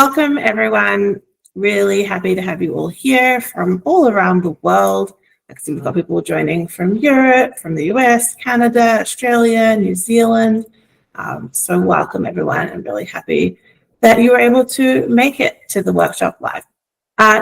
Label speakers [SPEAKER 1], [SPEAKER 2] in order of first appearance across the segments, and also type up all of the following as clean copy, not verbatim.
[SPEAKER 1] Welcome, everyone. Really happy to have you all here from all around the world. I see we've got people joining from Europe, from the US, Canada, Australia, New Zealand. So welcome, everyone. I'm really happy that you were able to make it to the workshop live.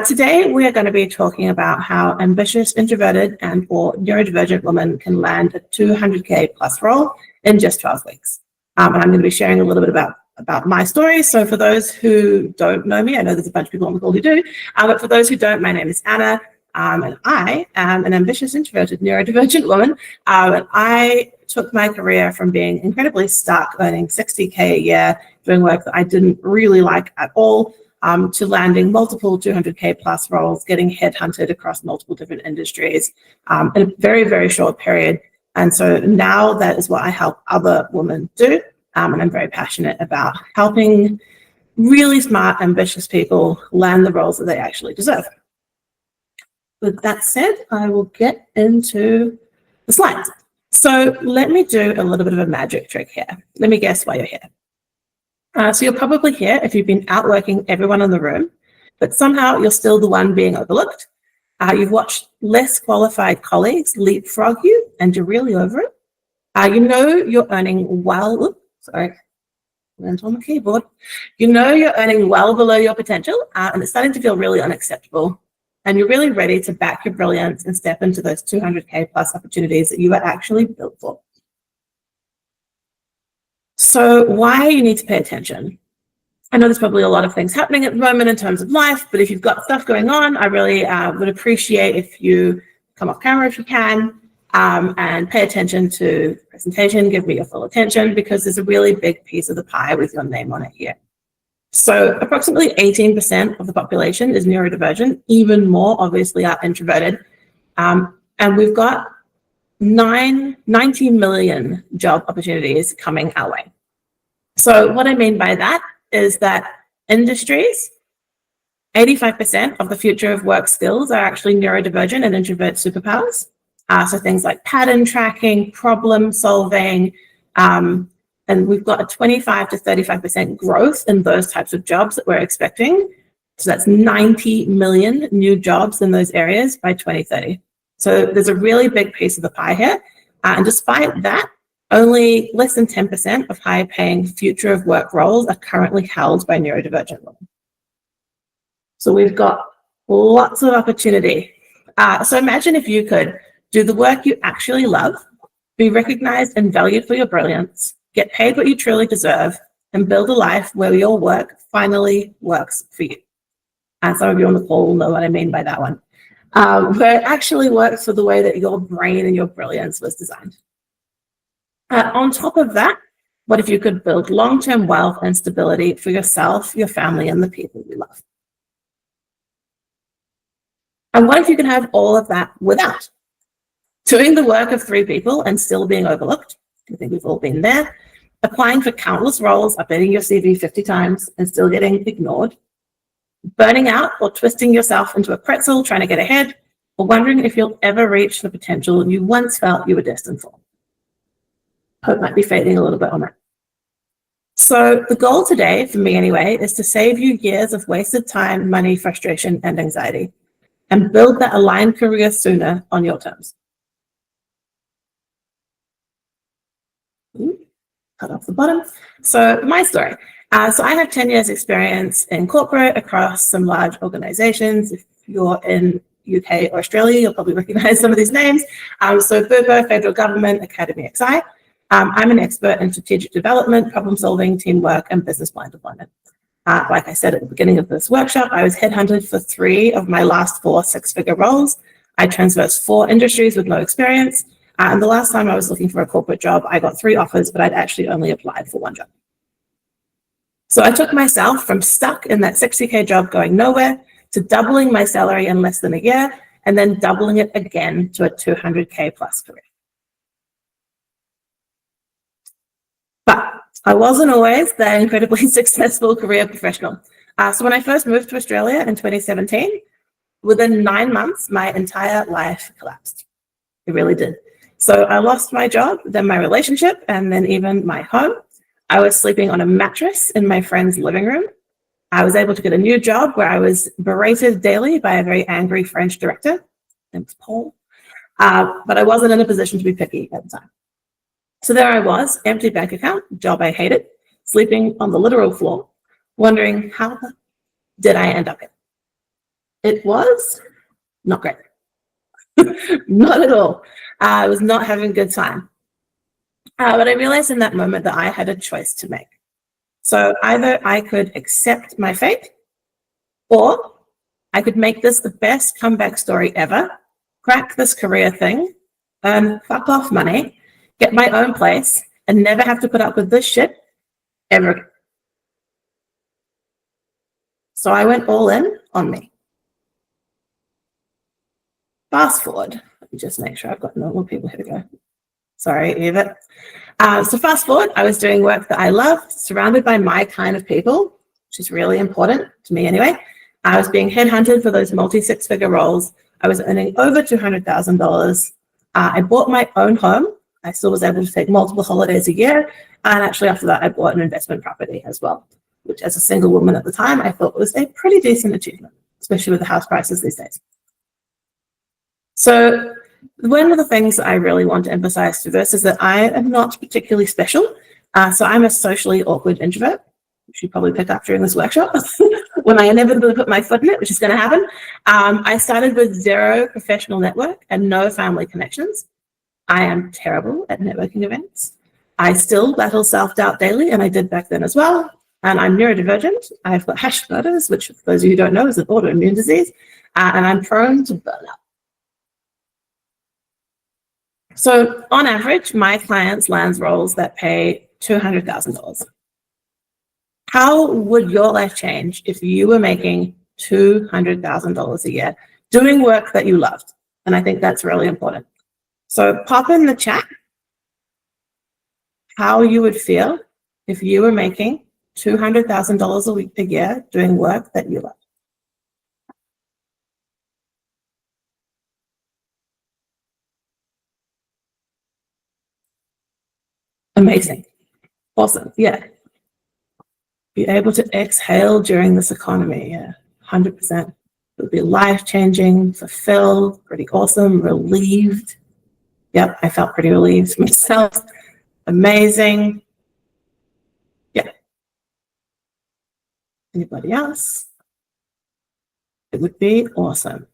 [SPEAKER 1] Today, we are going to be talking about how ambitious, introverted, and or neurodivergent women can land a 200K plus role in just 12 weeks. And I'm going to be sharing a little bit about my story. So for those who don't know me, I know there's a bunch of people on the call who do, but for those who don't, my name is Anna, and I am an ambitious, introverted, neurodivergent woman. And I took my career from being incredibly stuck, earning 60K a year, doing work that I didn't really like at all, to landing multiple 200K plus roles, getting headhunted across multiple different industries in a very, very short period. And so now that is what I help other women do. And I'm very passionate about helping really smart, ambitious people land the roles that they actually deserve. With that said, I will get into the slides. So let me do a little bit of a magic trick here. Let me guess why you're here. So you're probably here if you've been outworking everyone in the room, but somehow you're still the one being overlooked. You've watched less qualified colleagues leapfrog you and you're really over it. You know you're earning well, went on the keyboard. You know you're earning well below your potential, and it's starting to feel really unacceptable. And you're really ready to back your brilliance and step into those 200K plus opportunities that you are actually built for. So why you need to pay attention? I know there's probably a lot of things happening at the moment in terms of life, but if you've got stuff going on, I really would appreciate if you come off camera if you can, and pay attention to the presentation, give me your full attention, because there's a really big piece of the pie with your name on it here. So approximately 18% of the population is neurodivergent, even more obviously are introverted. And we've got 90 million job opportunities coming our way. So what I mean by that is that industries, 85% of the future of work skills are actually neurodivergent and introvert superpowers. So things like pattern tracking, problem solving, and we've got a 25 to 35% growth in those types of jobs that we're expecting. So that's 90 million new jobs in those areas by 2030. So there's a really big piece of the pie here. And despite that, only less than 10% of high-paying future of work roles are currently held by neurodivergent women. So we've got lots of opportunity. So imagine if you could do the work you actually love, be recognized and valued for your brilliance, get paid what you truly deserve, and build a life where your work finally works for you. And some of you on the call will know what I mean by that one. Where it actually works for the way that your brain and your brilliance was designed. On top of that, what if you could build long-term wealth and stability for yourself, your family, and the people you love? And what if you could have all of that without doing the work of 3 people and still being overlooked? I think we've all been there. Applying for countless roles, updating your CV 50 times and still getting ignored. Burning out or twisting yourself into a pretzel trying to get ahead, or wondering if you'll ever reach the potential you once felt you were destined for. Hope might be fading a little bit on that. So the goal today, for me anyway, is to save you years of wasted time, money, frustration, and anxiety, and build that aligned career sooner on your terms. Cut off the bottom. So my story. So I have 10 years experience in corporate across some large organizations. If you're in UK or Australia, you'll probably recognize some of these names. So BUPA, Federal Government, Academy XI. I'm an expert in strategic development, problem solving, teamwork, and business plan deployment. Like I said at the beginning of this workshop, I was headhunted for 3 of my last 4 6-figure roles. I traversed 4 industries with no experience. And the last time I was looking for a corporate job, I got 3 offers, but I'd actually only applied for 1 job. So I took myself from stuck in that 60K job going nowhere to doubling my salary in less than a year, and then doubling it again to a 200K plus career. But I wasn't always the incredibly successful career professional. So when I first moved to Australia in 2017, within 9 months, my entire life collapsed. It really did. So I lost my job, then my relationship, and then even my home. I was sleeping on a mattress in my friend's living room. I was able to get a new job where I was berated daily by a very angry French director, named Paul, but I wasn't in a position to be picky at the time. So there I was, empty bank account, job I hated, sleeping on the literal floor, wondering how did I end up here? It was not great. Not at all. I was not having a good time. But I realized in that moment that I had a choice to make. So either I could accept my fate, or I could make this the best comeback story ever, crack this career thing, earn fuck off money, get my own place, and never have to put up with this shit ever again. So I went all in on me. Fast forward. Let me just make sure I've got normal people. Here we go. Sorry, Eva. So fast forward, I was doing work that I loved, surrounded by my kind of people, which is really important to me anyway. I was being headhunted for those multi-six-figure roles. I was earning over $200,000. I bought my own home. I still was able to take multiple holidays a year. And actually after that, I bought an investment property as well, which as a single woman at the time, I thought was a pretty decent achievement, especially with the house prices these days. So one of the things that I really want to emphasize through this is that I am not particularly special. So I'm a socially awkward introvert, which you probably pick up during this workshop when I inevitably put my foot in it, which is going to happen. I started with zero professional network and no family connections. I am terrible at networking events. I still battle self-doubt daily, and I did back then as well. And I'm neurodivergent. I've got Hashimoto's, which for those of you who don't know is an autoimmune disease, and I'm prone to burnout. So on average, my clients land roles that pay $200,000. How would your life change if you were making $200,000 a year doing work that you loved? And I think that's really important. So pop in the chat how you would feel if you were making $200,000 a year doing work that you love. Amazing. Awesome. Yeah. Be able to exhale during this economy. Yeah. 100%. It would be life-changing, fulfilled, pretty awesome, relieved. Yep. I felt pretty relieved myself. Amazing. Yeah. Anybody else? It would be awesome.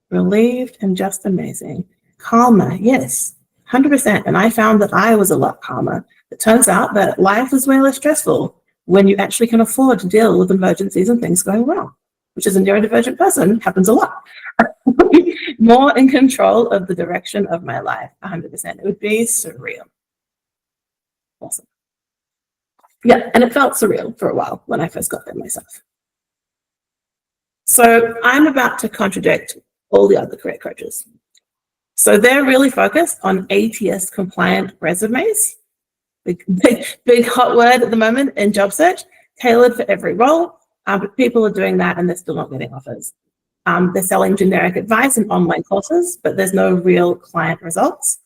[SPEAKER 1] Relieved and just amazing. Calmer. Yes. 100%. And I found that I was a lot calmer. It turns out that life is way less stressful when you actually can afford to deal with emergencies and things going wrong, which as a neurodivergent person happens a lot. More in control of the direction of my life, 100%. It would be surreal. Awesome. Yeah, and it felt surreal for a while when I first got there myself. So I'm about to contradict all the other career coaches. So they're really focused on ATS compliant resumes, big hot word at the moment in job search, tailored for every role, but people are doing that and they're still not getting offers. They're selling generic advice and online courses, but there's no real client results.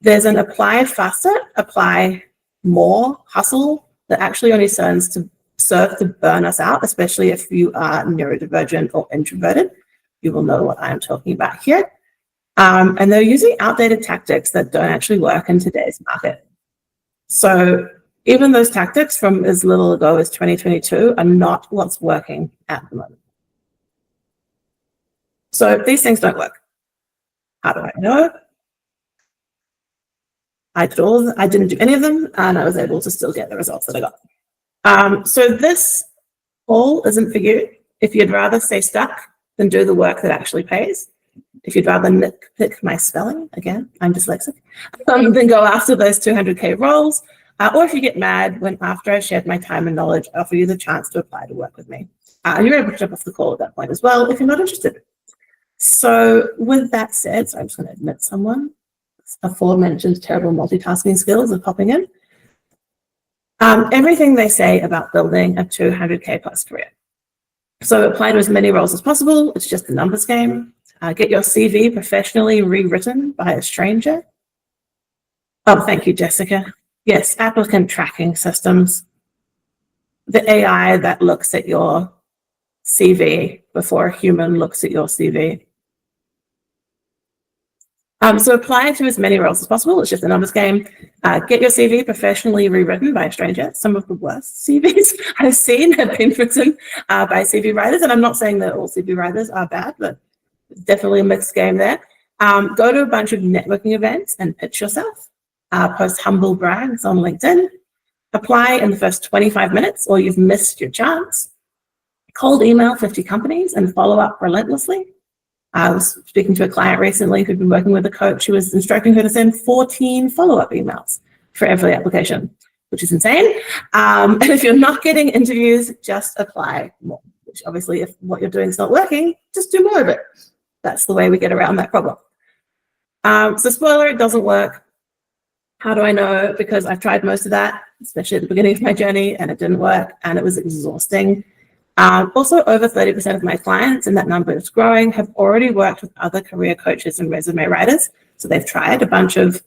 [SPEAKER 1] There's an apply faster, apply more hustle that actually only serve to burn us out, especially if you are neurodivergent or introverted. You will know what I am talking about here. And they're using outdated tactics that don't actually work in today's market. So even those tactics from as little ago as 2022 are not what's working at the moment. So these things don't work. How do I know? I didn't do any of them, and I was able to still get the results that I got. So this all isn't for you if you'd rather stay stuck than do the work that actually pays. If you'd rather nitpick my spelling, again, I'm dyslexic, then go after those 200K roles. Or if you get mad when after I shared my time and knowledge, I offer you the chance to apply to work with me. And you're able to jump off the call at that point as well if you're not interested. So with that said, so I'm just going to admit someone. Aforementioned terrible multitasking skills are popping in. Everything they say about building a 200K plus career. So apply to as many roles as possible. It's just a numbers game. Get your CV professionally rewritten by a stranger. Oh, thank you, Jessica. Yes, applicant tracking systems. the AI that looks at your CV before a human looks at your CV. So apply to as many roles as possible. It's just a numbers game. Get your CV professionally rewritten by a stranger. Some of the worst CVs I've seen have been written by CV writers. And I'm not saying that all CV writers are bad, but it's definitely a mixed game there. Go to a bunch of networking events and pitch yourself. Post humble brags on LinkedIn. Apply in the first 25 minutes or you've missed your chance. Cold email 50 companies and follow up relentlessly. I was speaking to a client recently who'd been working with a coach who was instructing her to send 14 follow-up emails for every application, which is insane. And if you're not getting interviews, just apply more, which obviously if what you're doing is not working, just do more of it. That's the way we get around that problem. So spoiler, it doesn't work. How do I know? Because I've tried most of that, especially at the beginning of my journey, and it didn't work, and it was exhausting. Also, over 30% of my clients, and that number is growing, have already worked with other career coaches and resume writers. So they've tried a bunch of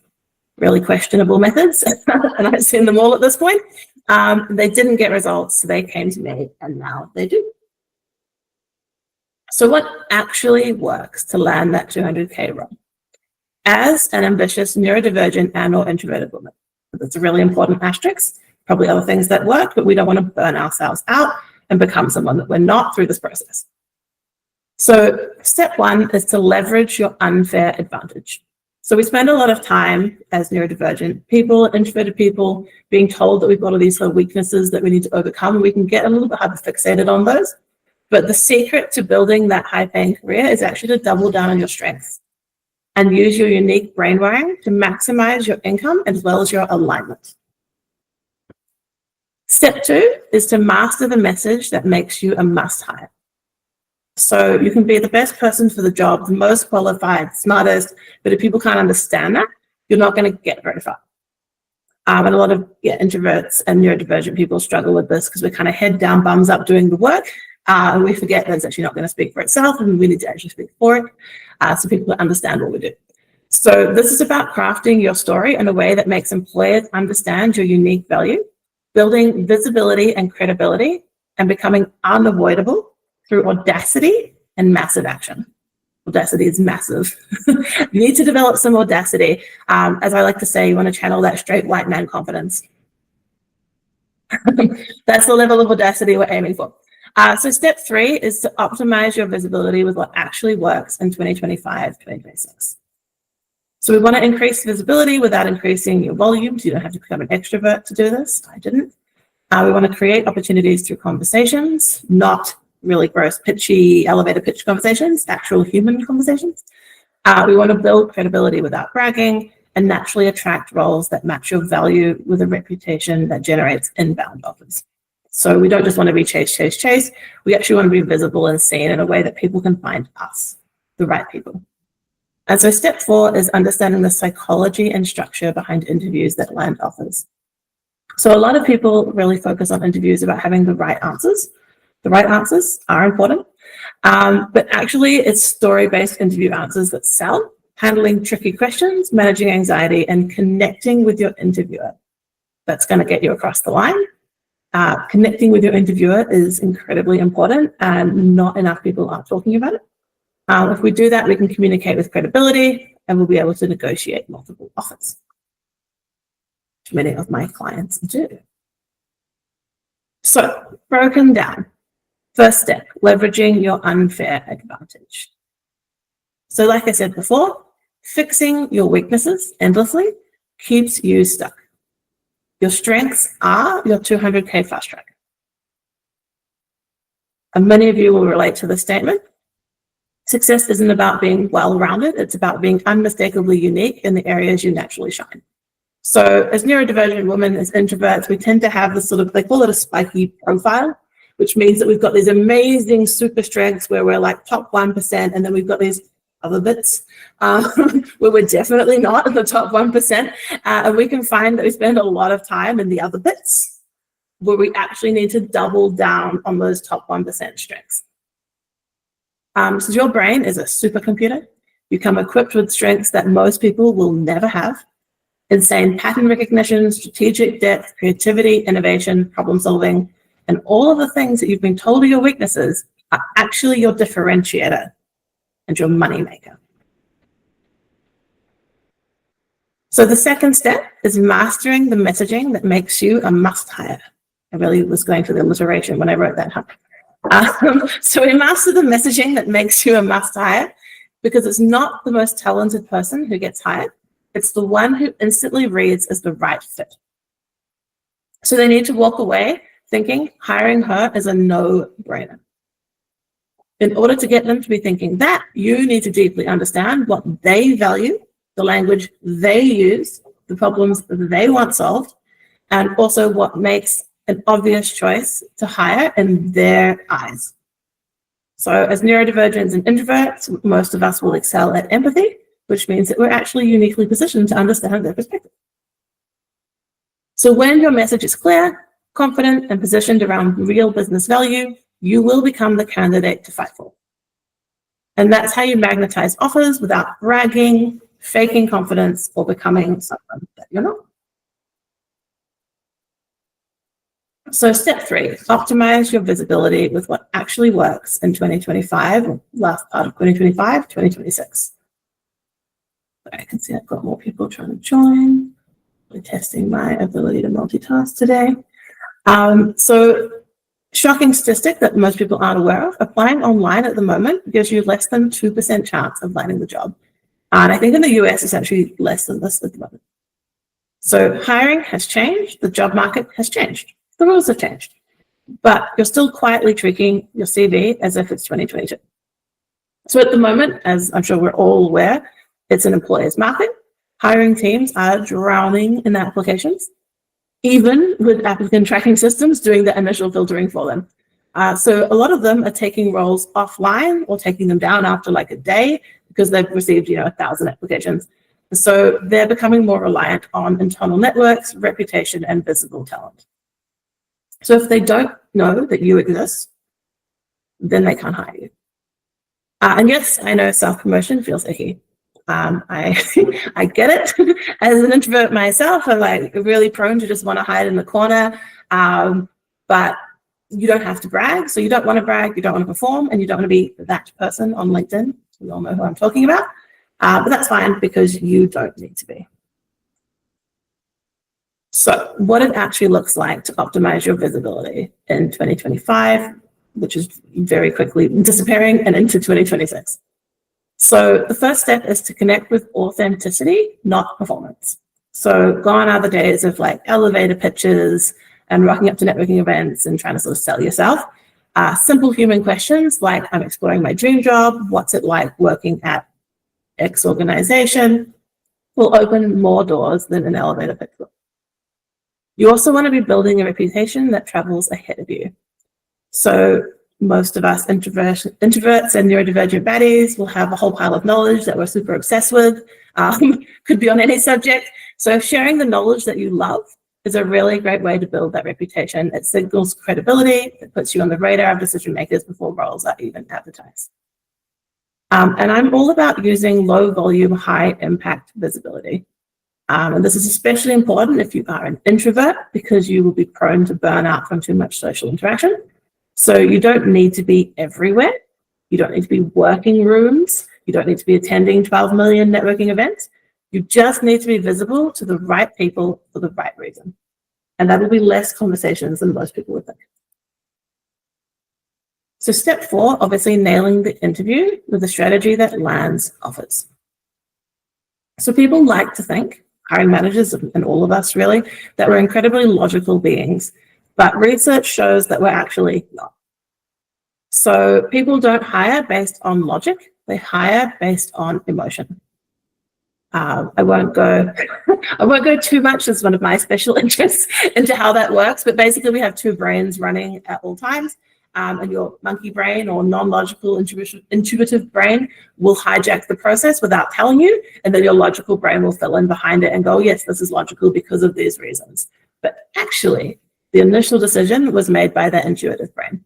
[SPEAKER 1] really questionable methods, and I've seen them all at this point. They didn't get results, so they came to me, and now they do. So what actually works to land that 200K role? As an ambitious neurodivergent and or introverted woman, that's a really important asterisk. Probably other things that work, but we don't want to burn ourselves out and become someone that we're not through this process. So step one is to leverage your unfair advantage. So we spend a lot of time as neurodivergent people, introverted people, being told that we've got all these sort of weaknesses that we need to overcome. We can get a little bit hyper-fixated on those. But the secret to building that high-paying career is actually to double down on your strengths and use your unique brain wiring to maximize your income as well as your alignment. Step two is to master the message that makes you a must-hire. So you can be the best person for the job, the most qualified, smartest, but if people can't understand that, you're not going to get very far. And a lot of introverts and neurodivergent people struggle with this because we're kind of head down, bums up doing the work. And we forget that it's actually not going to speak for itself and we need to actually speak for it so people understand what we do. So this is about crafting your story in a way that makes employers understand your unique value, building visibility and credibility, and becoming unavoidable through audacity and massive action. Audacity is massive. You need to develop some audacity. As I like to say, you want to channel that straight white man confidence. That's the level of audacity we're aiming for. So step three is to optimize your visibility with what actually works in 2025, 2026. So we want to increase visibility without increasing your volume. So you don't have to become an extrovert to do this. I didn't. We want to create opportunities through conversations, not really gross, pitchy, elevator pitch conversations, actual human conversations. We want to build credibility without bragging and naturally attract roles that match your value with a reputation that generates inbound offers. So we don't just want to be chase. We actually want to be visible and seen in a way that people can find us, the right people. And so step four is understanding the psychology and structure behind interviews that land offers. So a lot of people really focus on interviews about having the right answers. The right answers are important, but actually it's story-based interview answers that sell, handling tricky questions, managing anxiety, and connecting with your interviewer. That's going to get you across the line. Connecting with your interviewer is incredibly important and not enough people are talking about it. If we do that, we can communicate with credibility and we'll be able to negotiate multiple offers, which many of my clients do. So, broken down. First step, leveraging your unfair advantage. So like I said before, fixing your weaknesses endlessly keeps you stuck. Your strengths are your 200K fast track. And many of you will relate to this statement. Success isn't about being well-rounded, it's about being unmistakably unique in the areas you naturally shine. So as neurodivergent women, as introverts, we tend to have this sort of, they call it a spiky profile, which means that we've got these amazing super strengths where we're like top 1%, and then we've got these other bits where we're definitely not in the top 1%. And we can find that we spend a lot of time in the other bits where we actually need to double down on those top 1% strengths. So your brain is a supercomputer. You come equipped with strengths that most people will never have. Insane pattern recognition, strategic depth, creativity, innovation, problem solving. And all of the things that you've been told are your weaknesses are actually your differentiator and your money maker. So the second step is mastering the messaging that makes you a must-hire. I really was going for the alliteration when I wrote that up. So we master the messaging that makes you a must-hire, because it's not the most talented person who gets hired. It's the one who instantly reads as the right fit. So they need to walk away thinking hiring her is a no-brainer. In order to get them to be thinking that, you need to deeply understand what they value, the language they use, the problems they want solved, and also what makes an obvious choice to hire in their eyes. So as neurodivergents and introverts, most of us will excel at empathy, which means that we're actually uniquely positioned to understand their perspective. So when your message is clear, confident, and positioned around real business value, you will become the candidate to fight for. And that's how you magnetize offers without bragging, faking confidence, or becoming someone that you're not. So step 3, optimize your visibility with what actually works in 2025, or last part of 2025, 2026. I can see I've got more people trying to join. We're testing my ability to multitask today. So shocking statistic that most people aren't aware of, applying online at the moment gives you less than 2% chance of landing the job. And I think in the US, it's actually less than this at the moment. So hiring has changed. The job market has changed. The rules have changed. But you're still quietly tweaking your CV as if it's 2022. So at the moment, as I'm sure we're all aware, it's an employer's market. Hiring teams are drowning in applications, even with applicant tracking systems doing the initial filtering for them. So a lot of them are taking roles offline or taking them down after like a day because they've received, 1,000 applications. So they're becoming more reliant on internal networks, reputation, and visible talent. So if they don't know that you exist, then they can't hire you. And yes, I know self-promotion feels icky. I get it. As an introvert myself, I'm like really prone to just want to hide in the corner. But you don't have to brag. So you don't want to brag, you don't want to perform, and you don't want to be that person on LinkedIn. We all know who I'm talking about. But that's fine because you don't need to be. So what it actually looks like to optimize your visibility in 2025, which is very quickly disappearing, and into 2026. So the first step is to connect with authenticity, not performance. So gone are the days of like elevator pitches and rocking up to networking events and trying to sort of sell yourself. Simple human questions like, I'm exploring my dream job, what's it like working at X organization, will open more doors than an elevator pitch will. You also want to be building a reputation that travels ahead of you. So most of us introverts and neurodivergent baddies will have a whole pile of knowledge that we're super obsessed with, could be on any subject. So sharing the knowledge that you love is a really great way to build that reputation. It signals credibility, it puts you on the radar of decision makers before roles are even advertised. And I'm all about using low volume, high impact visibility. And this is especially important if you are an introvert because you will be prone to burnout from too much social interaction. So you don't need to be everywhere. You don't need to be working rooms. You don't need to be attending 12 million networking events. You just need to be visible to the right people for the right reason. And that will be less conversations than most people would think. So step 4, obviously nailing the interview with a strategy that lands offers. So people like to think, hiring managers and all of us really, that we're incredibly logical beings. But research shows that we're actually not. So people don't hire based on logic, they hire based on emotion. I won't go too much as one of my special interests into how that works, but basically we have 2 brains running at all times. And your monkey brain or non-logical intuitive brain will hijack the process without telling you, and then your logical brain will fill in behind it and go, yes, this is logical because of these reasons. But actually, the initial decision was made by the intuitive brain.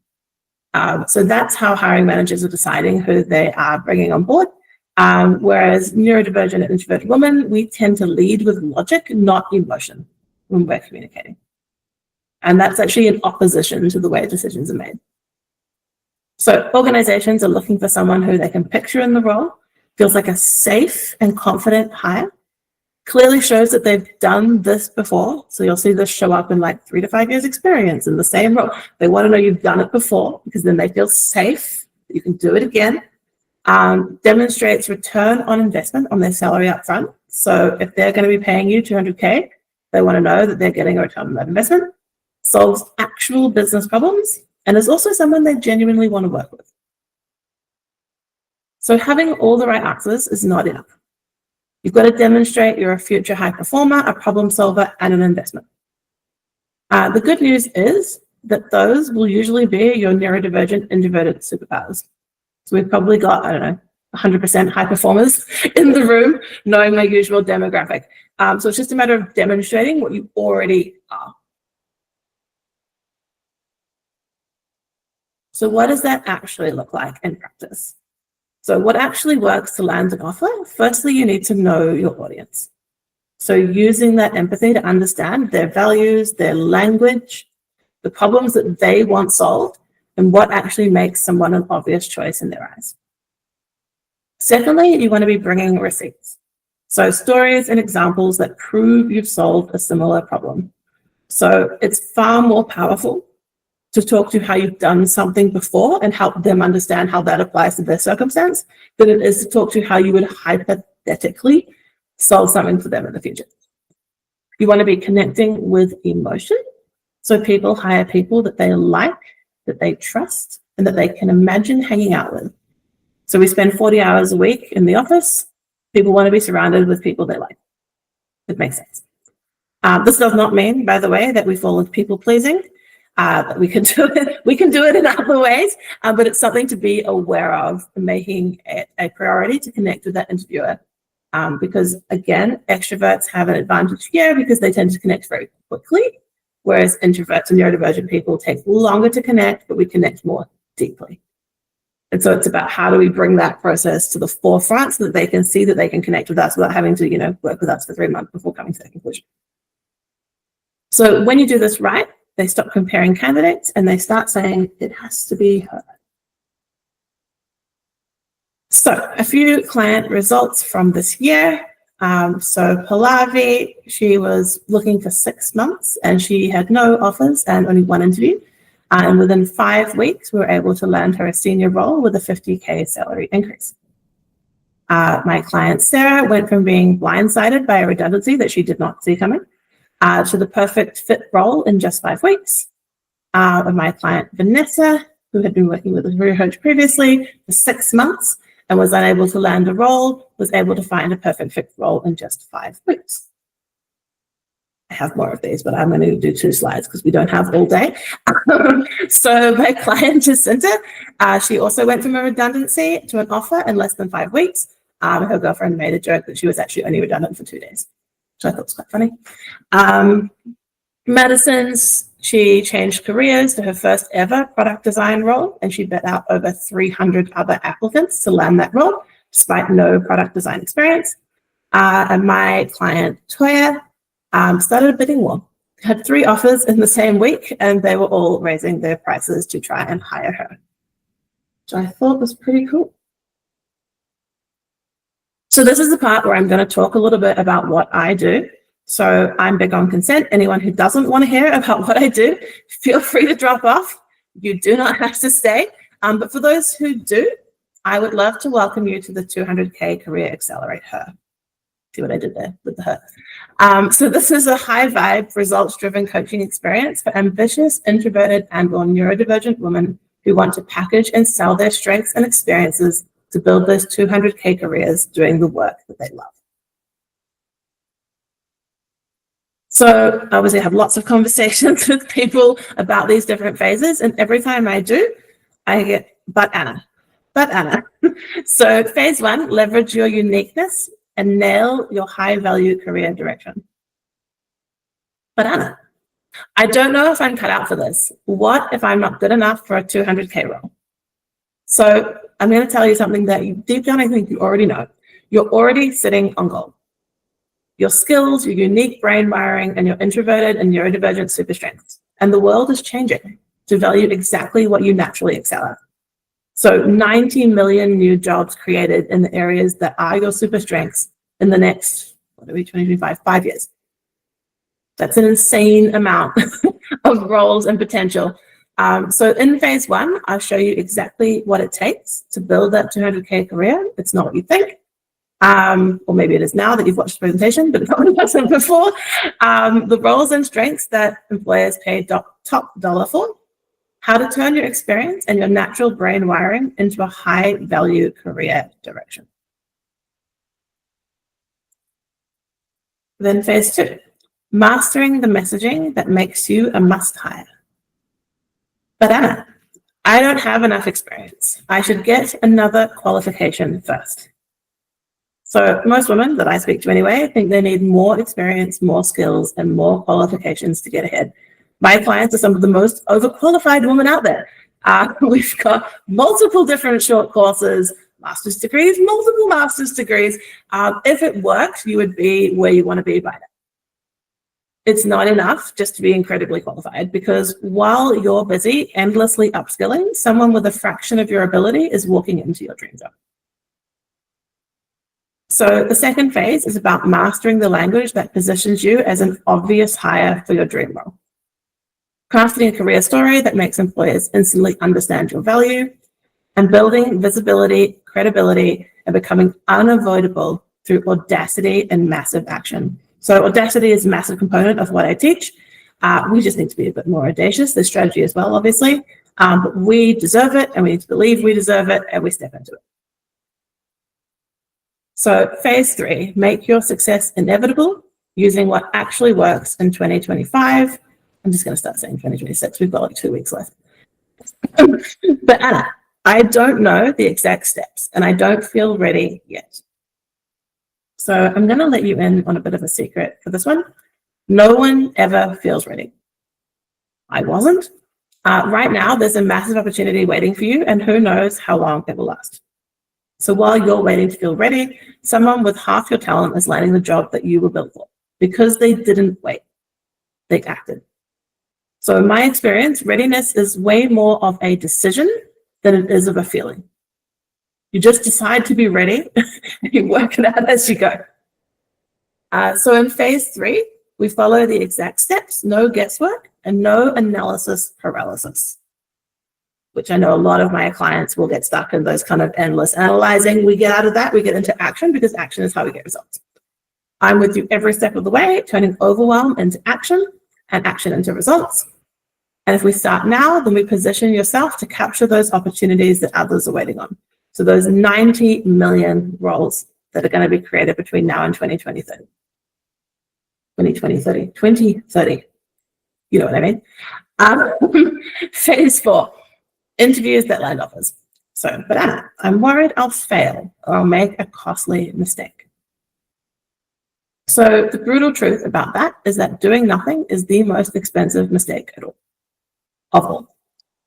[SPEAKER 1] So that's how hiring managers are deciding who they are bringing on board. Whereas neurodivergent and introverted women, we tend to lead with logic, not emotion when we're communicating. And that's actually in opposition to the way decisions are made. So organizations are looking for someone who they can picture in the role, feels like a safe and confident hire, clearly shows that they've done this before. So you'll see this show up in like 3 to 5 years experience in the same role. They want to know you've done it before because then they feel safe that you can do it again. Demonstrates return on investment on their salary up front. So if they're going to be paying you $200K, they want to know that they're getting a return on that investment. Solves actual business problems, and is also someone they genuinely want to work with. So having all the right answers is not enough. You've got to demonstrate you're a future high performer, a problem solver, and an investment. The good news is that those will usually be your neurodivergent introverted superpowers. So we've probably got, 100% high performers in the room, knowing my usual demographic. So it's just a matter of demonstrating what you already are. So what does that actually look like in practice? So what actually works to land an offer? Firstly, you need to know your audience. So using that empathy to understand their values, their language, the problems that they want solved, and what actually makes someone an obvious choice in their eyes. Secondly, you want to be bringing receipts. So stories and examples that prove you've solved a similar problem. So it's far more powerful to talk to how you've done something before and help them understand how that applies to their circumstance than it is to talk to how you would hypothetically solve something for them in the future. You want to be connecting with emotion. So people hire people that they like, that they trust, and that they can imagine hanging out with. So we spend 40 hours a week in the office. People want to be surrounded with people they like. It makes sense. This does not mean, by the way, that we fall into people pleasing. We can do it. We can do it in other ways, but it's something to be aware of, making it a priority to connect with that interviewer. Because again, extroverts have an advantage here because they tend to connect very quickly, whereas introverts and neurodivergent people take longer to connect, but we connect more deeply. And so it's about how do we bring that process to the forefront so that they can see that they can connect with us without having to, work with us for 3 months before coming to that conclusion. So when you do this right, they stop comparing candidates and they start saying it has to be her. So a few client results from this year. So Pallavi, she was looking for 6 months and she had no offers and only 1 interview. And within 5 weeks, we were able to land her a senior role with a $50K salary increase. My client, Sarah, went from being blindsided by a redundancy that she did not see coming to the perfect fit role in just 5 weeks. My client, Vanessa, who had been working with a career coach previously for 6 months and was unable to land a role, was able to find a perfect fit role in just 5 weeks. I have more of these, but I'm going to do 2 slides because we don't have all day. So my client, Jacinta, she also went from a redundancy to an offer in less than 5 weeks. Her girlfriend made a joke that she was actually only redundant for 2 days, which I thought was quite funny. Madison's, she changed careers to her first ever product design role, and she bet out over 300 other applicants to land that role, despite no product design experience. And my client, Toya, started a bidding war. Had 3 offers in the same week, and they were all raising their prices to try and hire her, which I thought was pretty cool. So this is the part where I'm going to talk a little bit about what I do. So I'm big on consent. Anyone who doesn't want to hear about what I do, feel free to drop off. You do not have to stay. But for those who do, I would love to welcome you to the 200K Career Accelerate Her. See what I did there with the her. So this is a high vibe, results-driven coaching experience for ambitious, introverted, and/or neurodivergent women who want to package and sell their strengths and experiences to build those 200K careers doing the work that they love. So obviously I have lots of conversations with people about these different phases, and every time I do, I get, but Anna. So phase 1, leverage your uniqueness and nail your high value career direction. But Anna, I don't know if I'm cut out for this. What if I'm not good enough for a 200K role? So I'm going to tell you something that you deep down, I think you already know. You're already sitting on gold. Your skills, your unique brain wiring, and your introverted and neurodivergent super strengths. and the world is changing to value exactly what you naturally excel at. So 90 million new jobs created in the areas that are your super strengths in the next, 2025, 5 years. That's an insane amount of roles and potential. So in phase one, I'll show you exactly what it takes to build that 200K career. It's not what you think. Or maybe it is now that you've watched the presentation, but it probably wasn't before. The roles and strengths that employers pay top dollar for, how to turn your experience and your natural brain wiring into a high value career direction. Then phase two, mastering the messaging that makes you a must hire. But Anna, I don't have enough experience. I should get another qualification first. So most women that I speak to anyway think they need more experience, more skills, and more qualifications to get ahead. My clients are some of the most overqualified women out there. We've got multiple different short courses, master's degrees, multiple master's degrees. If it worked, you would be where you want to be by now. It's not enough just to be incredibly qualified, because while you're busy endlessly upskilling, someone with a fraction of your ability is walking into your dream job. So the second phase is about mastering the language that positions you as an obvious hire for your dream role. Crafting a career story that makes employers instantly understand your value, and building visibility, credibility, and becoming unavoidable through audacity and massive action. So audacity is a massive component of what I teach. We just need to be a bit more audacious. There's strategy as well, obviously, but we deserve it, and we need to believe we deserve it, and we step into it. So phase three, make your success inevitable using what actually works in 2025. I'm just going to start saying 2026. We've got like 2 weeks left. But Anna, I don't know the exact steps and I don't feel ready yet. So I'm going to let you in on a bit of a secret for this one. No one ever feels ready. I wasn't. Right now, there's a massive opportunity waiting for you, and who knows how long it will last. So while you're waiting to feel ready, someone with half your talent is landing the job that you were built for, because they didn't wait. They acted. So in my experience, readiness is way more of a decision than it is of a feeling. You just decide to be ready and you work it out as you go. So in phase three, we follow the exact steps, no guesswork and no analysis paralysis, which I know a lot of my clients will get stuck in those kind of endless analyzing. We get out of that, we get into action, because action is how we get results. I'm with you every step of the way, turning overwhelm into action and action into results. And if we start now, then we position yourself to capture those opportunities that others are waiting on. So those 90 million roles that are going to be created between now and 2030. 2030. You know what I mean? Phase four, interviews that land offers. So, but Anna, I'm worried I'll fail or I'll make a costly mistake. So the brutal truth about that is that doing nothing is the most expensive mistake of all.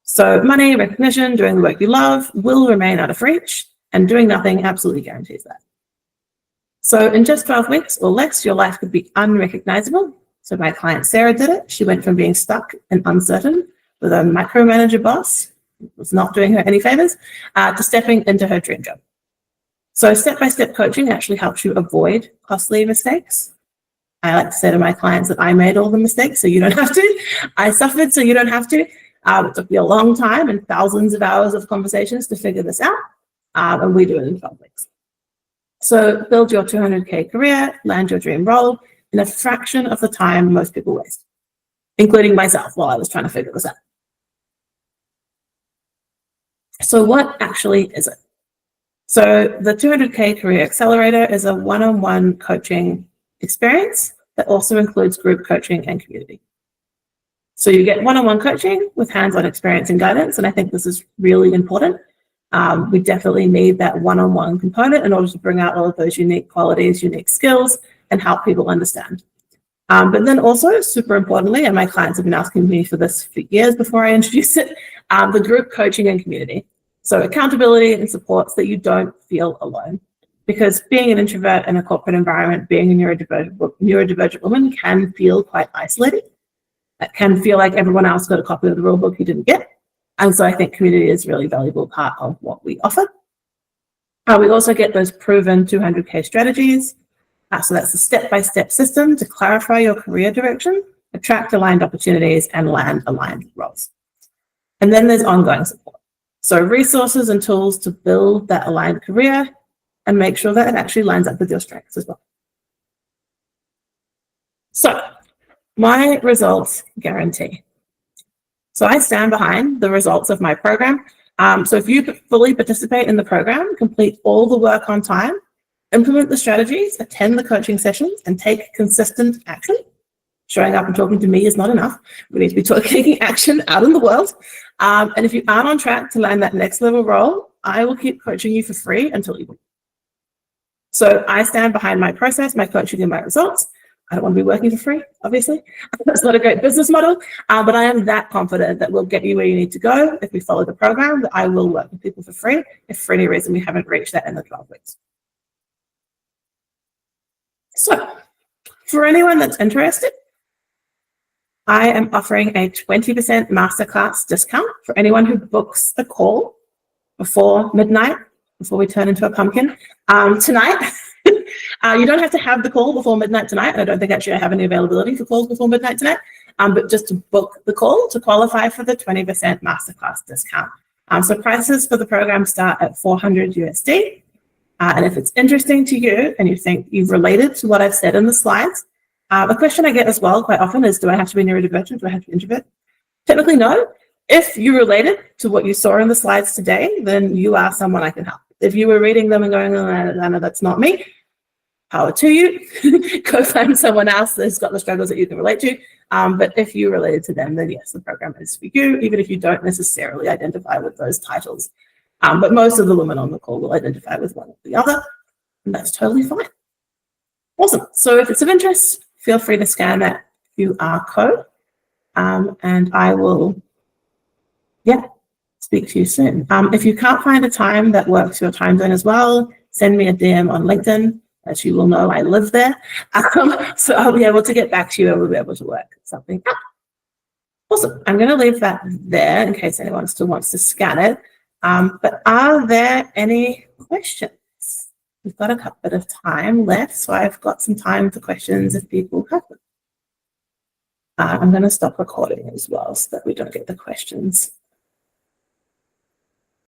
[SPEAKER 1] So money, recognition, doing the work you love will remain out of reach, and doing nothing absolutely guarantees that. So in just 12 weeks or less, your life could be unrecognizable. So my client Sarah did it. She went from being stuck and uncertain with a micromanager boss, who was not doing her any favors, to stepping into her dream job. So step-by-step coaching actually helps you avoid costly mistakes. I like to say to my clients that I made all the mistakes so you don't have to. I suffered so you don't have to. It took me a long time and thousands of hours of conversations to figure this out, and we do it in 12 weeks. So build your 200K career, land your dream role in a fraction of the time most people waste, including myself while I was trying to figure this out. So what actually is it? So the 200K Career Accelerator is a one-on-one coaching experience that also includes group coaching and community. So you get one-on-one coaching with hands-on experience and guidance, and I think this is really important. We definitely need that one-on-one component in order to bring out all of those unique qualities, unique skills, and help people understand. But then also, super importantly, and my clients have been asking me for this for years before I introduced it, the group coaching and community. So accountability and support so that you don't feel alone. Because being an introvert in a corporate environment, being a neurodivergent woman can feel quite isolating. It can feel like everyone else got a copy of the rule book you didn't get. And so I think community is a really valuable part of what we offer. We also get those proven 200K strategies. So that's a step-by-step system to clarify your career direction, attract aligned opportunities, and land aligned roles. And then there's ongoing support. So resources and tools to build that aligned career and make sure that it actually lines up with your strengths as well. So my results guarantee. So I stand behind the results of my program. So if you fully participate in the program, complete all the work on time, implement the strategies, attend the coaching sessions, and take consistent action. Showing up and talking to me is not enough. We need to be taking action out in the world. And if you aren't on track to land that next level role, I will keep coaching you for free until you win. So I stand behind my process, my coaching, and my results. I don't want to be working for free, obviously. That's not a great business model, but I am that confident that we'll get you where you need to go if we follow the program, that I will work with people for free if for any reason we haven't reached that in the 12 weeks. So for anyone that's interested, I am offering a 20% masterclass discount for anyone who books a call before midnight, before we turn into a pumpkin tonight. You don't have to have the call before midnight tonight. I don't think actually I have any availability for calls before midnight tonight, but just to book the call to qualify for the 20% masterclass discount. So prices for the program start at $400 USD. And if it's interesting to you and you think you've related to what I've said in the slides, a question I get as well quite often is, do I have to be neurodivergent? Do I have to be introvert? Technically, no. If you related to what you saw in the slides today, then you are someone I can help. If you were reading them and going, oh, no, that's not me, power to you. Go find someone else that's got the struggles that you can relate to. But if you related to them, then yes, the program is for you, even if you don't necessarily identify with those titles. But most of the women on the call will identify with one or the other, and that's totally fine. Awesome. So if it's of interest, feel free to scan that QR code, and I will, speak to you soon. If you can't find a time that works your time zone as well, send me a DM on LinkedIn. As you will know, I live there. So I'll be able to get back to you and we'll be able to work something out. Awesome. I'm going to leave that there in case anyone still wants to scan it. But are there any questions? We've got a couple bit of time left, so I've got some time for questions if people have them. I'm going to stop recording as well so that we don't get the questions